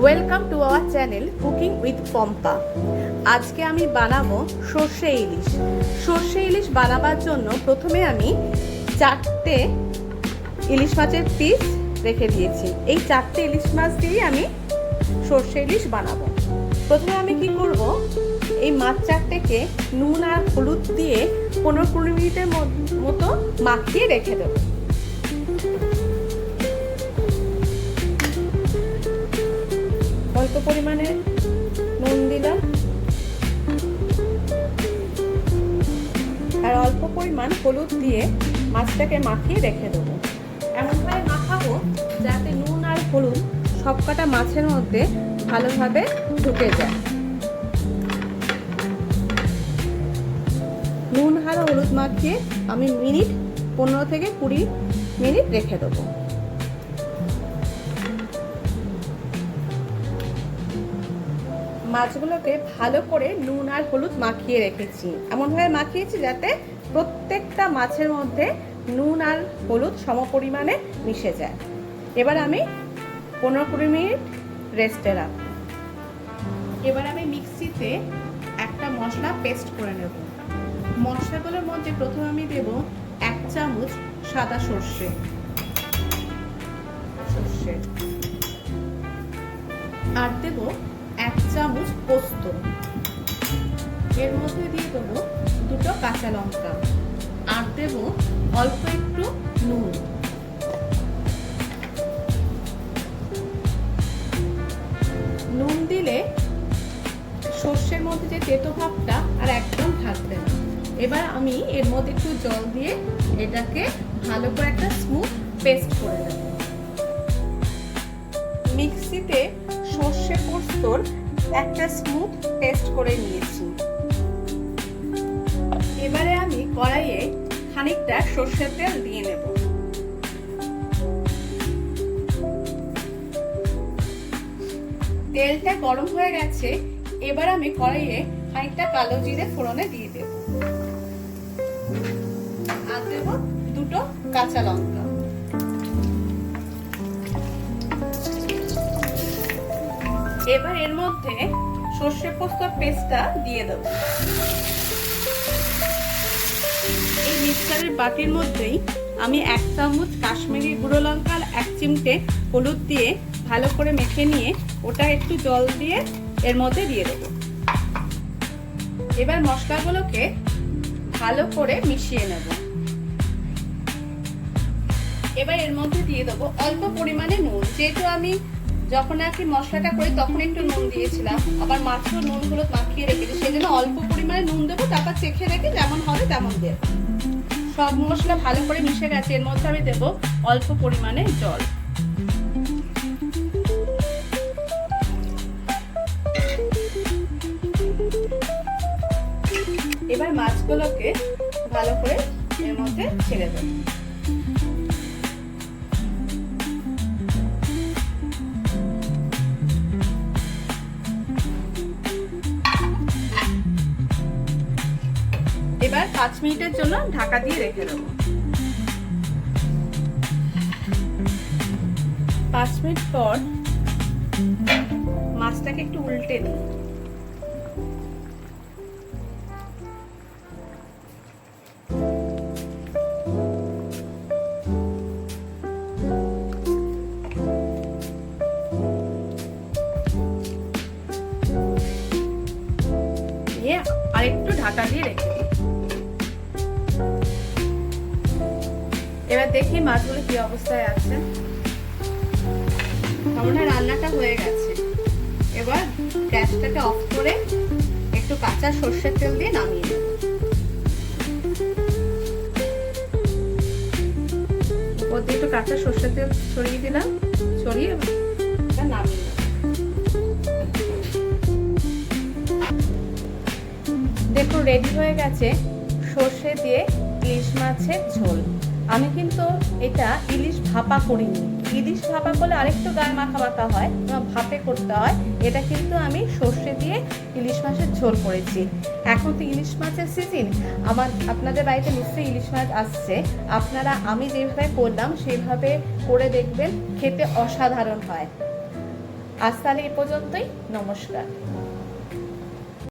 Welcome to our channel cooking with Pampa. আজকে আমি বানাবো সর্ষে ইলিশ। সর্ষে ইলিশ বানাবার জন্য প্রথমে আমি 4টে ইলিশ মাছের পিস রেখে দিয়েছি। এই 4টে ইলিশ মাছ দিয়েই আমি সর্ষে ইলিশ বানাবো। প্রথমে আমি কি করব, এই মাছ 4টেকে নুন আর হলুদ দিয়ে 15-20 মিনিটের মতো মাখিয়ে রেখে দেবো। অল্প পরিমাণে নুন দিলাম আর অল্প পরিমাণ হলুদ দিয়ে মাছটাকে মাখিয়ে রেখে দেবো। এমনভাবে মাখাবো যাতে নুন আর হলুদ সবকটা মাছের মধ্যে ভালোভাবে ঢুকে যায়। নুন আর হলুদ মাখিয়ে আমি 15 থেকে 20 মিনিট রেখে দেবো। মাছগুলোকে ভালো করে নুন আর হলুদ মাখিয়ে রেখেছি। এমনভাবে মাখিয়েছি যাতে প্রত্যেকটা মাছের মধ্যে নুন আর হলুদ সমপরিমাণে মিশে যায়। এবার আমি 15-20 মিনিট রেস্টে রাখবো। এবার আমি মিক্সিতে একটা মশলা পেস্ট করে নেব। মশলাগুলোর মধ্যে প্রথমে আমি দেব 1 চামচ সাদা সর্ষে আর দেব 1 চামচ পোস্ত। এর মধ্যে দিয়ে দেবো 2 কাঁচা লঙ্কা আর দেব অল্প একটু নুন। নুন দিলে সর্ষের মধ্যে যে তেতো ভাবটা আর একদম থাকবে না। এবার আমি এর মধ্যে একটু জল দিয়ে এটাকে ভালো করে একটা স্মুথ পেস্ট করে দেব। মিক্সিতে সর্ষে পোস্তর একটা স্মুথ পেস্ট করে নিয়েছি। এবারে আমি কড়াইয়ে খানিকটা সর্ষের তেল দিয়ে নেব। তেলটা গরম হয়ে গেছে। এবার আমি কড়াইয়ে খানিকটা কালো জিরে ফোড়নে দিয়ে দেব আর দেব 2 কাঁচা লঙ্কা। এবার এর মধ্যে সর্ষে পোস্তর পেস্টটা দিয়ে দেব। এই মিক্সচারের বাটির মধ্যেই আমি 1 চামচ কাশ্মীরি গুঁড়ো লঙ্কা আর 1 চিমটে হলুদ দিয়ে ভালো করে মেখে নিয়ে ওটা একটু জল দিয়ে এর মধ্যে দিয়ে দেব। এবার মশলাগুলোকে ভালো করে মিশিয়ে নেব। এবার এর মধ্যে দিয়ে দেবো অল্প পরিমাণে নুন। যেহেতু আমি যখন আর কি মশলাটা করি তখন একটু নুন দিয়েছিলাম, আবার মাছও নুন হলুদ মাখিয়ে রেখেছি, সেই জন্য অল্প পরিমাণে নুন দেবো। তারপর চেখে রেখে যেমন হবে তেমন দেব। সব মশলা ভালো করে মিশে গেছে। এর মধ্যে আমি দেবো অল্প পরিমাণে জল। এবার মাছগুলোকে ভালো করে এর মধ্যে ছেড়ে দেব। এবার 5 মিনিটের জন্য ঢাকা দিয়ে রেখে দেবো। 5 মিনিট পর মাছটাকে একটু উল্টে দিই। আর একটু ঢাকা দিয়ে রেখে দিই। এবার দেখি মাছগুলো কি অবস্থায় আছে। আমার রান্নাটা হয়ে গেছে। এবার গ্যাসটাকে অফ করে একটু কাঁচা সর্ষের তেল দিয়ে নামিয়ে নেব। উপর দিয়ে একটু কাঁচা সর্ষের তেল ছড়িয়ে দিলাম, ছড়িয়ে নামিয়ে নেব। দেখো রেডি হয়ে গেছে সর্ষে দিয়ে ইলিশ মাছের ঝোল। আমি কিন্তু এটা ইলিশ ভাপা করিনি। ইলিশ ভাপা করলে আরেকটু গায়ে মাখা মাখা হয়, ভাপে করতে হয়। এটা কিন্তু আমি সর্ষে দিয়ে ইলিশ মাছের ঝোল করেছি। এখন তো ইলিশ মাছের সিজন, আপনাদের বাড়িতে নিশ্চয়ই ইলিশ মাছ আসছে। আপনারা আমি যেভাবে করলাম সেভাবে করে দেখবেন, খেতে অসাধারণ হয়। আজ তাহলে এই পর্যন্তই, নমস্কার।